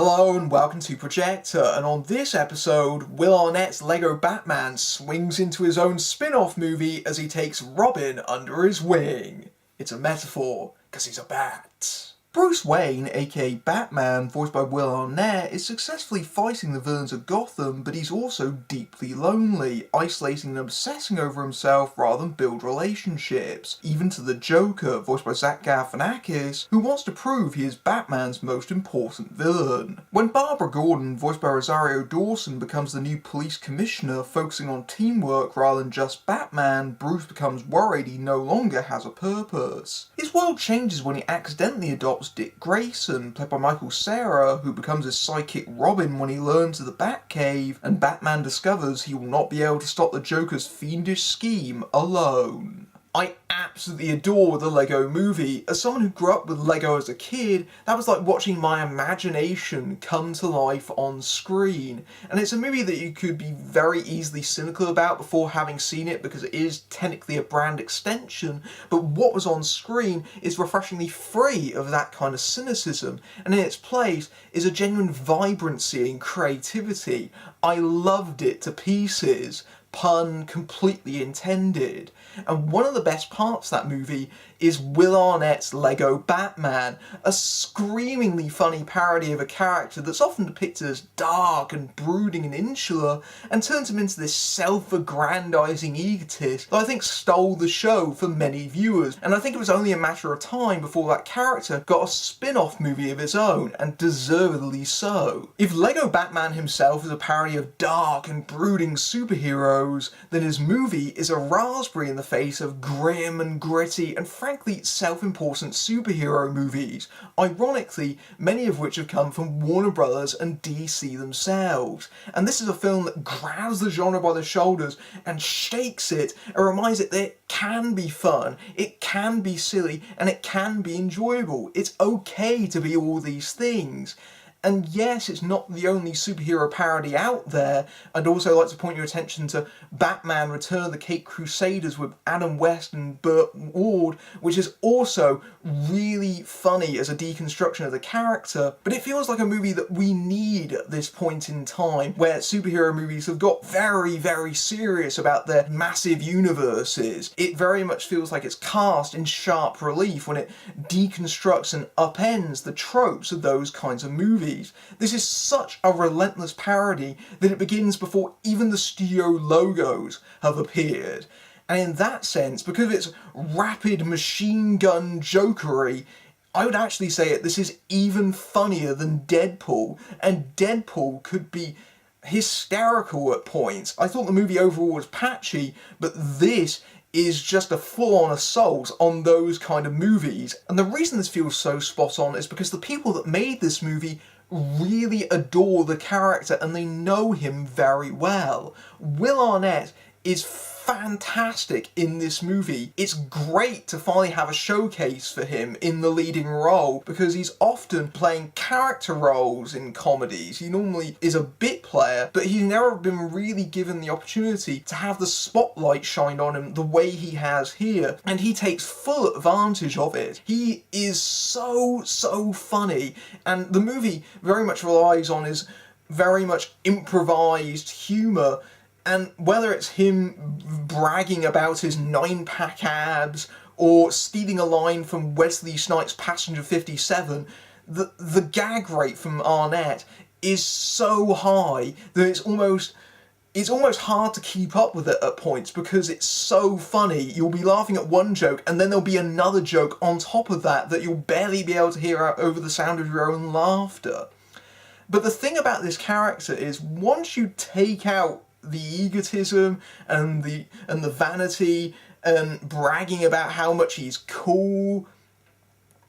Hello and welcome to Projector, and on this episode, Will Arnett's Lego Batman swings into his own spin-off movie as he takes Robin under his wing. It's a metaphor, because he's a bat. Bruce Wayne, aka Batman, voiced by Will Arnett, is successfully fighting the villains of Gotham, but he's also deeply lonely, isolating and obsessing over himself rather than build relationships, even to the Joker, voiced by Galifiankis, who wants to prove he is Batman's most important villain. When Barbara Gordon, voiced by Rosario Dawson, becomes the new police commissioner, focusing on teamwork rather than just Batman, Bruce becomes worried he no longer has a purpose. His world changes when he accidentally adopts Dick Grayson, played by Cera, who becomes his sidekick Robin when he learns of the Batcave, and Batman discovers he will not be able to stop the Joker's fiendish scheme alone. I absolutely adore the Lego movie. As someone who grew up with Lego as a kid, that was like watching my imagination come to life on screen. And it's a movie that you could be very easily cynical about before having seen it because it is technically a brand extension, but what was on screen is refreshingly free of that kind of cynicism, and in its place is a genuine vibrancy and creativity. I loved it to pieces. Pun completely intended. And one of the best parts of that movie is Will Arnett's Lego Batman, a screamingly funny parody of a character that's often depicted as dark and brooding and insular, and turns him into this self-aggrandizing egotist that I think stole the show for many viewers, and I think it was only a matter of time before that character got a spin-off movie of its own, and deservedly so. If Lego Batman himself is a parody of dark and brooding superheroes, then his movie is a raspberry in the face of grim and gritty and frankly self-important superhero movies, ironically many of which have come from Warner Brothers and DC themselves. And this is a film that grabs the genre by the shoulders and shakes it and reminds it that it can be fun, it can be silly, and it can be enjoyable. It's okay to be all these things. And yes, it's not the only superhero parody out there. I'd also like to point your attention to Batman Return of the Caped Crusaders with Adam West and Burt Ward, which is also really funny as a deconstruction of the character, but it feels like a movie that we need at this point in time, where superhero movies have got very, very serious about their massive universes. It very much feels like it's cast in sharp relief when it deconstructs and upends the tropes of those kinds of movies. This is such a relentless parody that it begins before even the studio logos have appeared. And in that sense, because of its rapid machine gun jokery, I would actually say this is even funnier than Deadpool, and Deadpool could be hysterical at points. I thought the movie overall was patchy, but this is just a full-on assault on those kind of movies. And the reason this feels so spot on is because the people that made this movie really adore the character and they know him very well. Will Arnett is fantastic in this movie. It's great to finally have a showcase for him in the leading role because he's often playing character roles in comedies. He normally is a bit player, but he's never been really given the opportunity to have the spotlight shined on him the way he has here, and he takes full advantage of it. He is so funny, and the movie very much relies on his very much improvised humour. And whether it's him bragging about his 9-pack abs or stealing a line from Wesley Snipes' Passenger 57, the gag rate from Arnett is so high that it's almost hard to keep up with it at points because it's so funny. You'll be laughing at one joke and then there'll be another joke on top of that you'll barely be able to hear out over the sound of your own laughter. But the thing about this character is once you take out the egotism and the vanity and bragging about how much he's cool,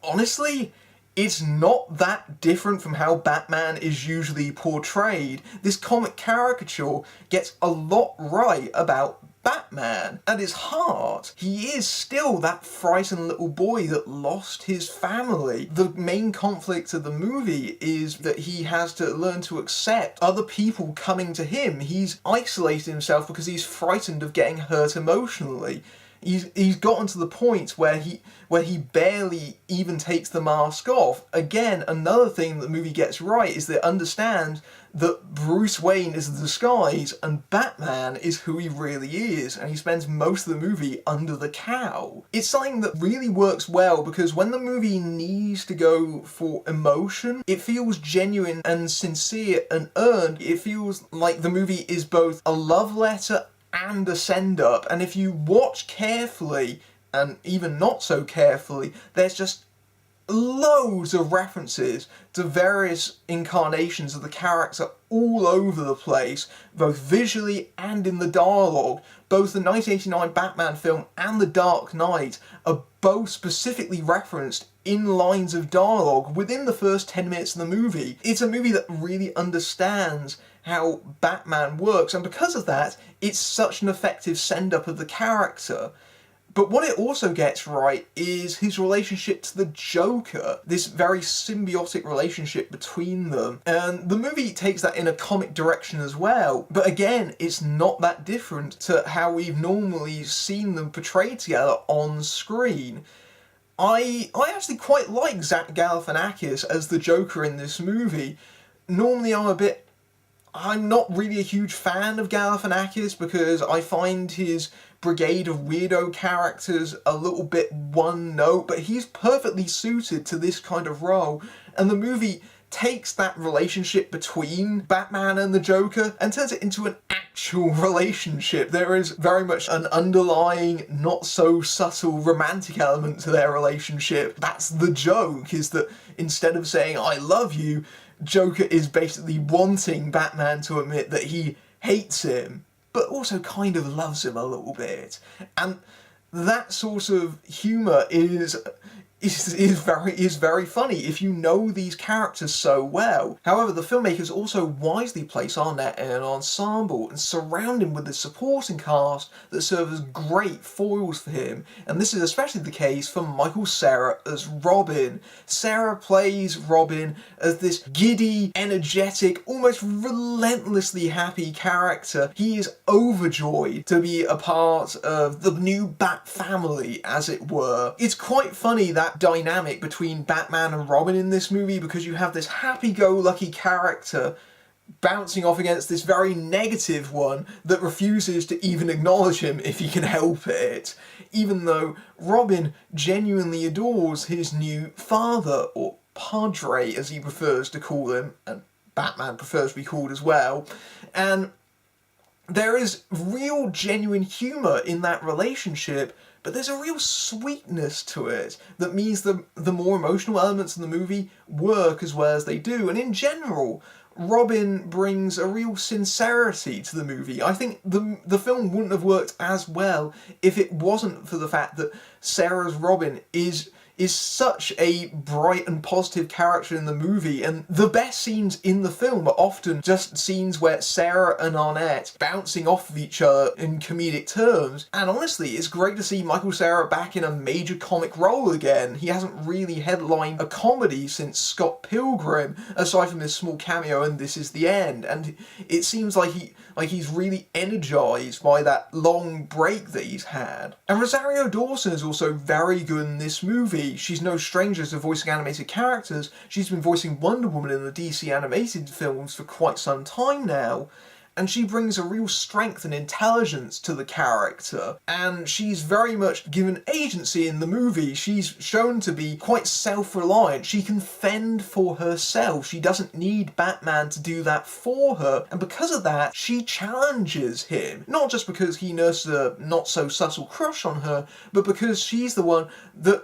honestly, it's not that different from how Batman is usually portrayed. This comic caricature gets a lot right about Batman. At his heart, he is still that frightened little boy that lost his family. The main conflict of the movie is that he has to learn to accept other people coming to him. He's isolated himself because he's frightened of getting hurt emotionally. He's gotten to the point where he barely even takes the mask off. Again, another thing that the movie gets right is they understand that Bruce Wayne is a disguise and Batman is who he really is, and he spends most of the movie under the cowl. It's something that really works well because when the movie needs to go for emotion, it feels genuine and sincere and earned. It feels like the movie is both a love letter and a send-up, and if you watch carefully, and even not so carefully, there's just loads of references to various incarnations of the character all over the place, both visually and in the dialogue. Both the 1989 Batman film and The Dark Knight are both specifically referenced in lines of dialogue within the first 10 minutes of the movie. It's a movie that really understands how Batman works, and because of that, it's such an effective send-up of the character. But what it also gets right is his relationship to the Joker, this very symbiotic relationship between them. And the movie takes that in a comic direction as well, but again, it's not that different to how we've normally seen them portrayed together on screen. I actually quite like Zach Galifiankis as the Joker in this movie. Normally I'm not really a huge fan of Galifiankis because I find his brigade of weirdo characters a little bit one note, but he's perfectly suited to this kind of role, and the movie takes that relationship between Batman and the Joker and turns it into an actual relationship. There is very much an underlying, not so subtle romantic element to their relationship. That's the joke, is that instead of saying I love you, Joker is basically wanting Batman to admit that he hates him, but also kind of loves him a little bit. And that sort of humour is very funny if you know these characters so well. However, the filmmakers also wisely place Arnett in an ensemble and surround him with a supporting cast that serve as great foils for him, and this is especially the case for Michael Cera as Robin. Cera plays Robin as this giddy, energetic, almost relentlessly happy character. He is overjoyed to be a part of the new Bat family, as it were. It's quite funny that dynamic between Batman and Robin in this movie, because you have this happy-go-lucky character bouncing off against this very negative one that refuses to even acknowledge him if he can help it, even though Robin genuinely adores his new father, or Padre as he prefers to call him, and Batman prefers to be called as well. And there is real genuine humour in that relationship, but there's a real sweetness to it that means the more emotional elements of the movie work as well as they do. And in general, Robin brings a real sincerity to the movie. I think the film wouldn't have worked as well if it wasn't for the fact that Cera's Robin is such a bright and positive character in the movie, and the best scenes in the film are often just scenes where Cera and Arnett bouncing off of each other in comedic terms. And honestly, it's great to see Michael Cera back in a major comic role again. He hasn't really headlined a comedy since Scott Pilgrim, aside from this small cameo in This Is the End, and it seems like he's really energised by that long break that he's had. And Rosario Dawson is also very good in this movie. She's no stranger to voicing animated characters. She's been voicing Wonder Woman in the DC animated films for quite some time now, and she brings a real strength and intelligence to the character, and she's very much given agency in the movie. She's shown to be quite self-reliant. She can fend for herself. She doesn't need Batman to do that for her, and because of that, she challenges him. Not just because he nurses a not-so-subtle crush on her, but because she's the one that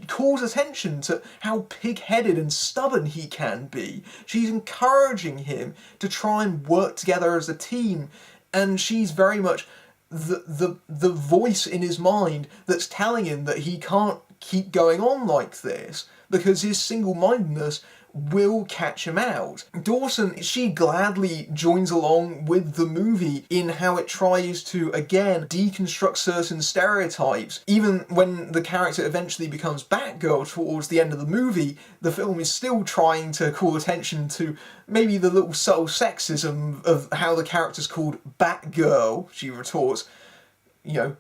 calls attention to how pig-headed and stubborn he can be. She's encouraging him to try and work together as a team, and she's very much the voice in his mind that's telling him that he can't keep going on like this, because his single-mindedness will catch him out. Dawson, she gladly joins along with the movie in how it tries to, again, deconstruct certain stereotypes. Even when the character eventually becomes Batgirl towards the end of the movie, the film is still trying to call attention to maybe the little subtle sexism of how the character's called Batgirl. She retorts,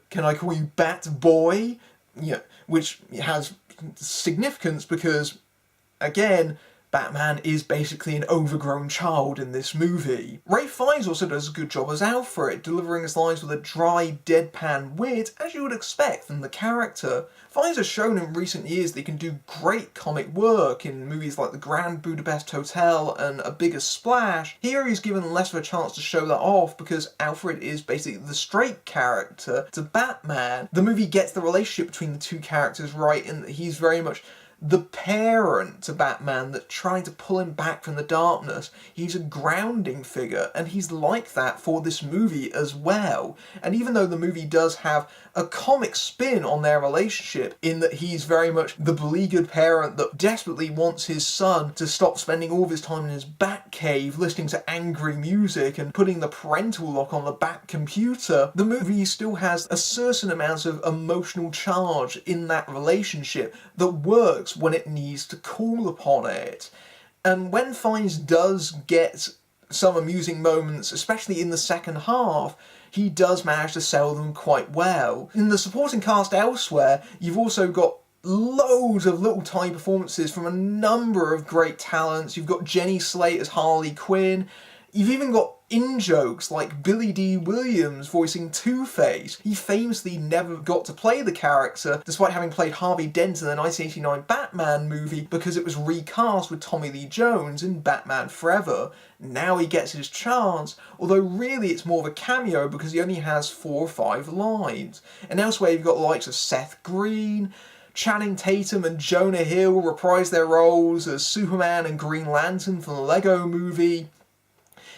can I call you Bat Boy? Which has significance because, again, Batman is basically an overgrown child in this movie. Ralph Fiennes also does a good job as Alfred, delivering his lines with a dry, deadpan wit, as you would expect from the character. Fiennes has shown in recent years that he can do great comic work in movies like The Grand Budapest Hotel and A Bigger Splash. Here he's given less of a chance to show that off because Alfred is basically the straight character to Batman. The movie gets the relationship between the two characters right in that he's very much the parent to Batman that's trying to pull him back from the darkness. He's a grounding figure, and he's like that for this movie as well. And even though the movie does have a comic spin on their relationship, in that he's very much the beleaguered parent that desperately wants his son to stop spending all of his time in his Batcave listening to angry music and putting the parental lock on the Bat computer, the movie still has a certain amount of emotional charge in that relationship that works when it needs to call upon it. And when Fiennes does get some amusing moments, especially in the second half, he does manage to sell them quite well. In the supporting cast elsewhere, you've also got loads of little tiny performances from a number of great talents. You've got Jenny Slate as Harley Quinn. You've even got in-jokes like Billy D. Williams voicing Two-Face. He famously never got to play the character, despite having played Harvey Dent in the 1989 Batman movie, because it was recast with Tommy Lee Jones in Batman Forever. Now he gets his chance, although really it's more of a cameo because he only has 4 or 5 lines. And elsewhere you've got the likes of Seth Green, Channing Tatum and Jonah Hill reprise their roles as Superman and Green Lantern from the Lego movie.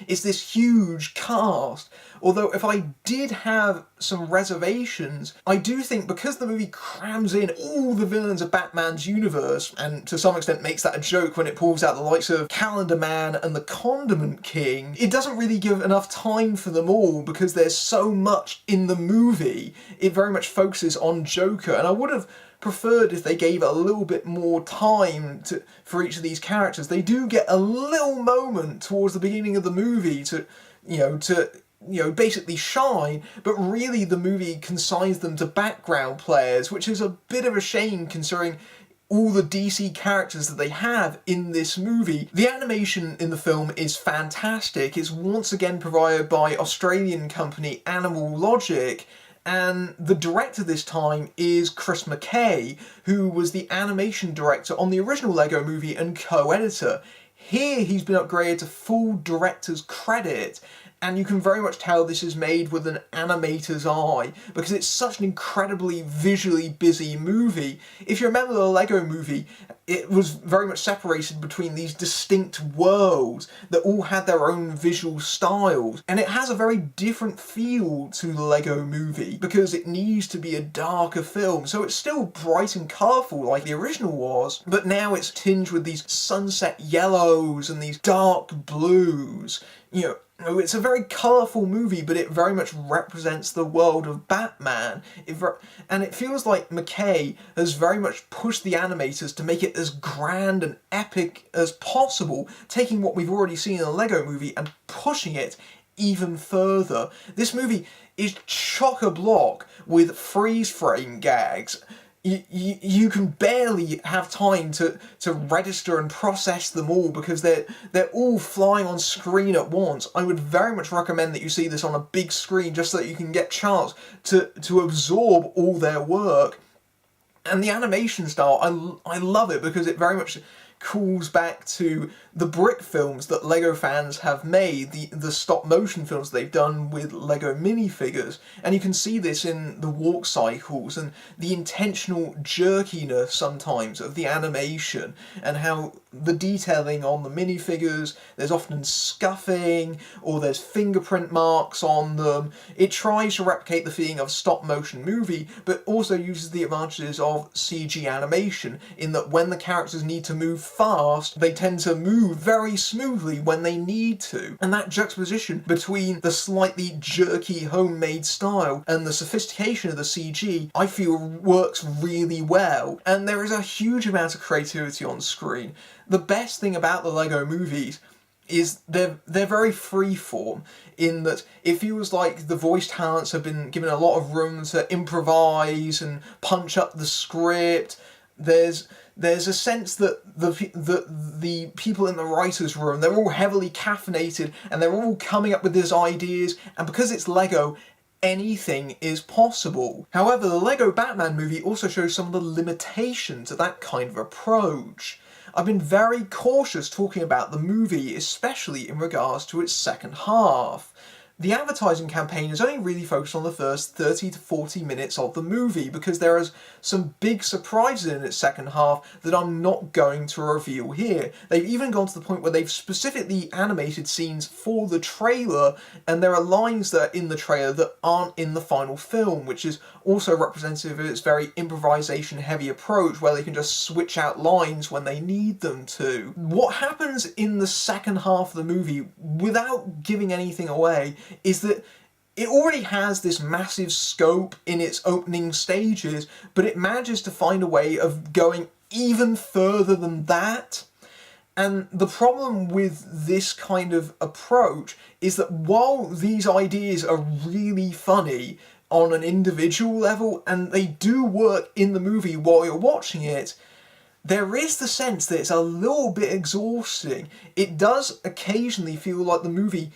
It's this huge cast, although if I did have some reservations, I do think because the movie crams in all the villains of Batman's universe, and to some extent makes that a joke when it pulls out the likes of Calendar Man and the Condiment King, it doesn't really give enough time for them all because there's so much in the movie. It very much focuses on Joker, and I would have preferred if they gave a little bit more time for each of these characters. They do get a little moment towards the beginning of the movie to basically shine, but really the movie consigns them to background players, which is a bit of a shame considering all the DC characters that they have in this movie. The animation in the film is fantastic. It's once again provided by Australian company Animal Logic, and the director this time is Chris McKay, who was the animation director on the original Lego movie and co-editor. Here he's been upgraded to full director's credit, and you can very much tell this is made with an animator's eye, because it's such an incredibly visually busy movie. If you remember the Lego movie, it was very much separated between these distinct worlds that all had their own visual styles, and it has a very different feel to the Lego movie, because it needs to be a darker film, so it's still bright and colourful like the original was, but now it's tinged with these sunset yellows and these dark blues. It's a very colourful movie, but it very much represents the world of Batman. And it feels like McKay has very much pushed the animators to make it as grand and epic as possible, taking what we've already seen in the Lego movie and pushing it even further. This movie is chock-a-block with freeze-frame gags. You can barely have time to register and process them all because they're all flying on screen at once. I would very much recommend that you see this on a big screen just so that you can get a chance to absorb all their work. And the animation style, I love it because it very much calls back to the brick films that Lego fans have made, the stop motion films they've done with Lego minifigures, and you can see this in the walk cycles and the intentional jerkiness sometimes of the animation and how the detailing on the minifigures, there's often scuffing or there's fingerprint marks on them. It tries to replicate the feeling of a stop motion movie, but also uses the advantages of CG animation in that when the characters need to move fast, they tend to move very smoothly when they need to. And that juxtaposition between the slightly jerky homemade style and the sophistication of the CG, I feel works really well. And there is a huge amount of creativity on screen. The best thing about the Lego movies is they're very freeform in that it feels like the voice talents have been given a lot of room to improvise and punch up the script. There's a sense that the people in the writers' room, they're all heavily caffeinated and they're all coming up with these ideas, and because it's Lego, anything is possible. However, the Lego Batman movie also shows some of the limitations of that kind of approach. I've been very cautious talking about the movie, especially in regards to its second half. The advertising campaign is only really focused on the first 30 to 40 minutes of the movie because there is some big surprises in its second half that I'm not going to reveal here. They've even gone to the point where they've specifically animated scenes for the trailer, and there are lines that are in the trailer that aren't in the final film, which is also representative of its very improvisation heavy approach where they can just switch out lines when they need them to. What happens in the second half of the movie, without giving anything away, is that it already has this massive scope in its opening stages, but it manages to find a way of going even further than that. And the problem with this kind of approach is that while these ideas are really funny on an individual level, and they do work in the movie while you're watching it, there is the sense that it's a little bit exhausting. It does occasionally feel like the movie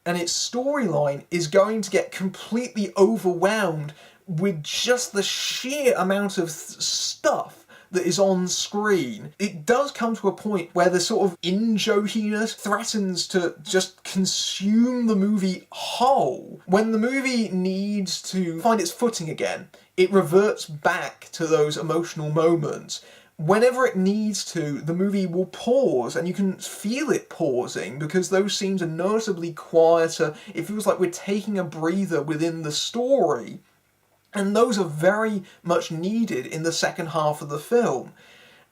and its storyline is going to get completely overwhelmed with just the sheer amount of stuff that is on screen. It does come to a point where the sort of in-jokiness threatens to just consume the movie whole. When the movie needs to find its footing again, it reverts back to those emotional moments. Whenever it needs to, the movie will pause, and you can feel it pausing because those scenes are noticeably quieter. It feels like we're taking a breather within the story. And those are very much needed in the second half of the film.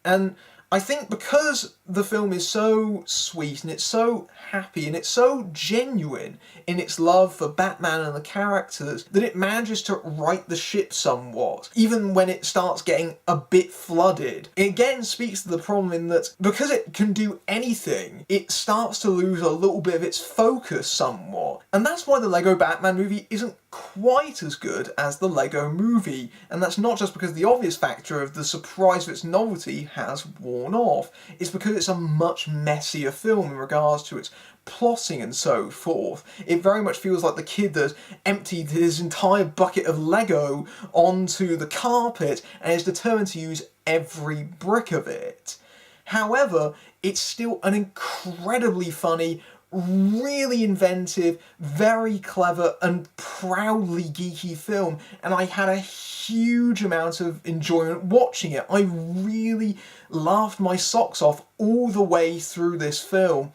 And I think because the film is so sweet and it's so happy and it's so genuine in its love for Batman and the characters that it manages to right the ship somewhat, even when it starts getting a bit flooded. It again speaks to the problem in that because it can do anything, it starts to lose a little bit of its focus somewhat. And that's why the Lego Batman movie isn't quite as good as the Lego movie, and that's not just because the obvious factor of the surprise of its novelty has worn off. It's because it's a much messier film in regards to its plotting and so forth. It very much feels like the kid that emptied his entire bucket of Lego onto the carpet and is determined to use every brick of it. However, it's still an incredibly funny, really inventive, very clever and proudly geeky film, and I had a huge amount of enjoyment watching it. I really laughed my socks off all the way through this film,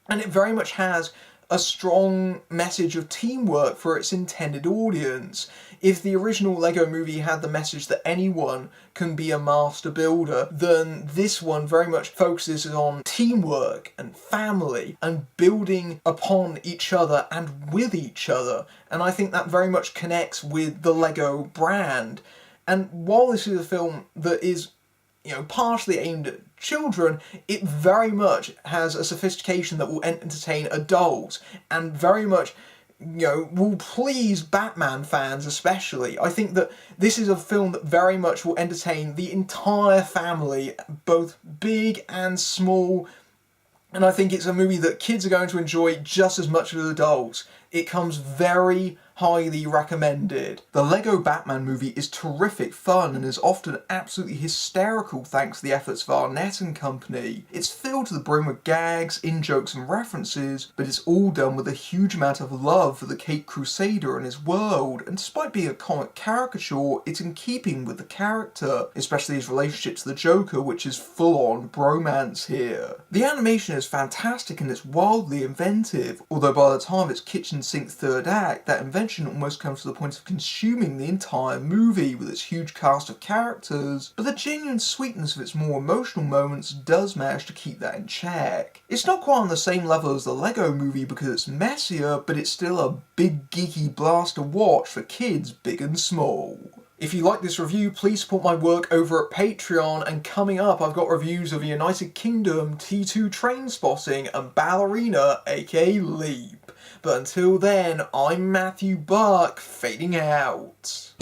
and it very much has a strong message of teamwork for its intended audience. If the original Lego movie had the message that anyone can be a master builder, then this one very much focuses on teamwork and family and building upon each other and with each other. And I think that very much connects with the Lego brand. And while this is a film that is, partially aimed at children, it very much has a sophistication that will entertain adults and very much will please Batman fans especially. I think that this is a film that very much will entertain the entire family, both big and small, and I think it's a movie that kids are going to enjoy just as much as adults. It comes very highly recommended. The Lego Batman movie is terrific fun and is often absolutely hysterical thanks to the efforts of Arnett and company. It's filled to the brim with gags, in-jokes and references, but it's all done with a huge amount of love for the Caped Crusader and his world, and despite being a comic caricature, it's in keeping with the character, especially his relationship to the Joker, which is full-on bromance here. The animation is fantastic and it's wildly inventive, although by the time of its kitchen sink third act, that invention almost comes to the point of consuming the entire movie with its huge cast of characters, but the genuine sweetness of its more emotional moments does manage to keep that in check. It's not quite on the same level as the Lego movie because it's messier, but it's still a big geeky blast to watch for kids big and small. If you like this review, please support my work over at Patreon, and coming up I've got reviews of United Kingdom, T2 Trainspotting and Ballerina, aka Leap. But until then, I'm Matthew Buck, fading out.